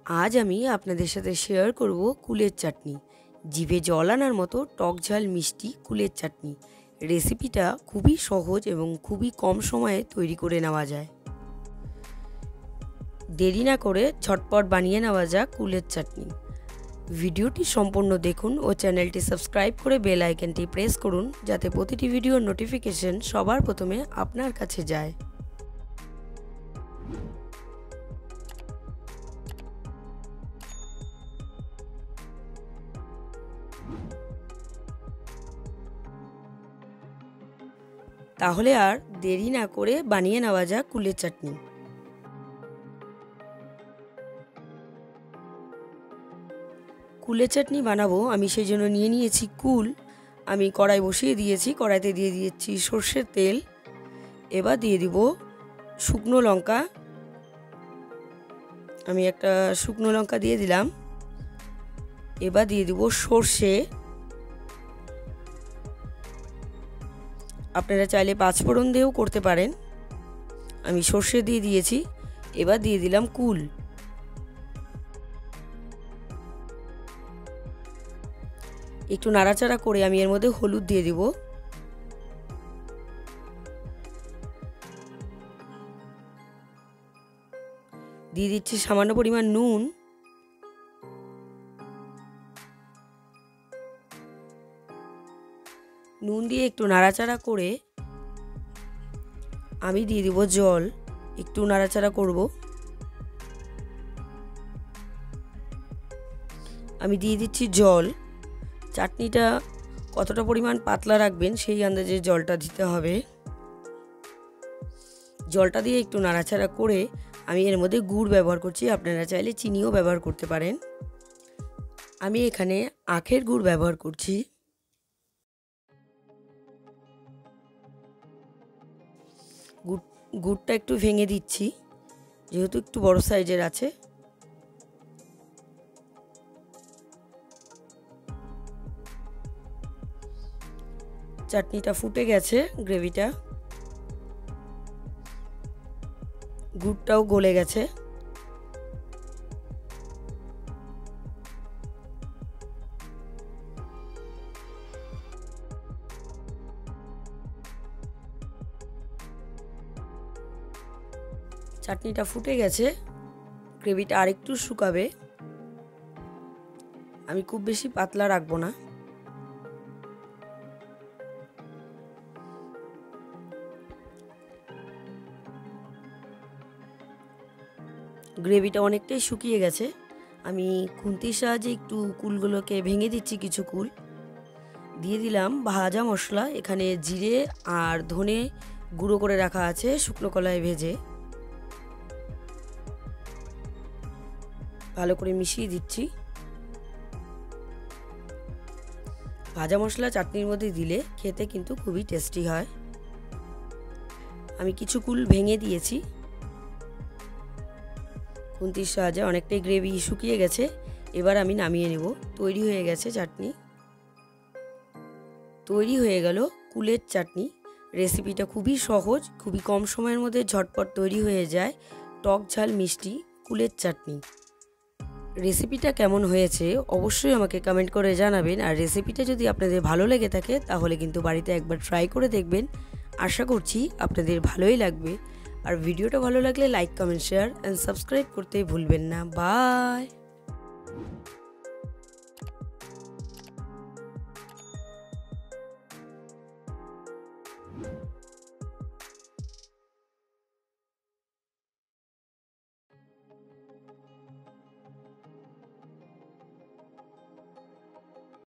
আজ আমি আপনাদের সাথে শেয়ার করব কুলের চাটনি। জিভে জল আনার মতো টক ঝাল মিষ্টি কুলের চাটনি। রেসিপিটা খুবই সহজ এবং খুবই কম সময়ে তৈরি করে নেওয়া যায়। দেরি না করে ঝটপট বানিয়ে নেওয়া যাক কুলের চাটনি। ভিডিওটি সম্পূর্ণ দেখুন ও চ্যানেলটি সাবস্ক্রাইব করে বেল আইকনটি প্রেস করুন, যাতে প্রতিটি ভিডিওর নোটিফিকেশন সবার প্রথমে আপনার কাছে যায়। তাহলে আর দেরি না করে বানিয়ে নেওয়া যাক কুলের চাটনি। কুলের চাটনি বানাবো আমি সেই জন্য নিয়ে নিয়েছি কুল। আমি কড়াই বসিয়ে দিয়েছি, কড়াইতে দিয়ে দিয়েছি সর্ষের তেল। এবার দিয়ে দিব শুকনো লঙ্কা। আমি একটা শুকনো লঙ্কা দিয়ে দিলাম। এবার দিয়ে দিব সর্ষে। আপনারা চাইলে পাঁচফোড়ন দিয়েও করতে পারেন। আমি সর্ষে দিয়ে দিয়েছি। এবার দিয়ে দিলাম কুল। একটু নাড়াচাড়া করে আমি এর মধ্যে হলুদ দিয়ে দিব। দিয়ে দিচ্ছি সামান্য পরিমাণ নুন। নুন দিয়ে একটু নাড়াচাড়া করে আমি দিয়ে দিব জল। একটু নাড়াচাড়া করব। আমি দিয়ে দিচ্ছি জল। চাটনিটা কতটা পরিমাণ পাতলা রাখবেন সেই আন্দাজে জলটা দিতে হবে। জলটা দিয়ে একটু নাড়াচাড়া করে আমি এর মধ্যে গুড় ব্যবহার করছি। আপনারা চাইলে চিনিও ব্যবহার করতে পারেন। আমি এখানে আখের গুড় ব্যবহার করছি। গুড়টা একটু ভেঙে দিচ্ছি, যেহেতু একটু বড় সাইজের আছে। চাটনিটা ফুটে গেছে, গ্রেভিটা, গুড়টাও গলে গেছে। চাটনিটা ফুটে গেছে, গ্রেভিটা আরেকটু শুকাবে। আমি খুব বেশি পাতলা রাখবো না। গ্রেভিটা অনেকটাই শুকিয়ে গেছে। আমি খুন্তির সাহায্যে একটু কুলগুলোকে ভেঙে দিচ্ছি। কিছু কুল দিয়ে দিলাম ভাজা মশলা। এখানে জিরে আর ধনে গুঁড়ো করে রাখা আছে শুকনো কলায় ভেজে। ভালো করে মিশিয়ে দিচ্ছি। ভাজা মশলা চাটনির মধ্যে দিলে খেতে কিন্তু খুবই টেস্টি হয়। আমি কিছু কুল ভেঙে দিয়েছি খুন্তির সাহায্যে। অনেকটাই গ্রেভি শুকিয়ে গেছে। এবার আমি নামিয়ে নেব। তৈরি হয়ে গেছে চাটনি। তৈরি হয়ে গেল কুলের চাটনি। রেসিপিটা খুবই সহজ, খুবই কম সময়ের মধ্যে ঝটপট তৈরি হয়ে যায় টক ঝাল মিষ্টি কুলের চাটনি। রেসিপিটা কেমন হয়েছে অবশ্যই আমাকে কমেন্ট করে জানাবেন। আর রেসিপিটা যদি আপনাদের ভালো লেগে থাকে তাহলে কিন্তু বাড়িতে একবার ট্রাই করে দেখবেন। আশা করছি আপনাদের ভালোই লাগবে। আর ভিডিওটা ভালো লাগলে like, comment, share and subscribe করতে ভুলবেন না। বাই।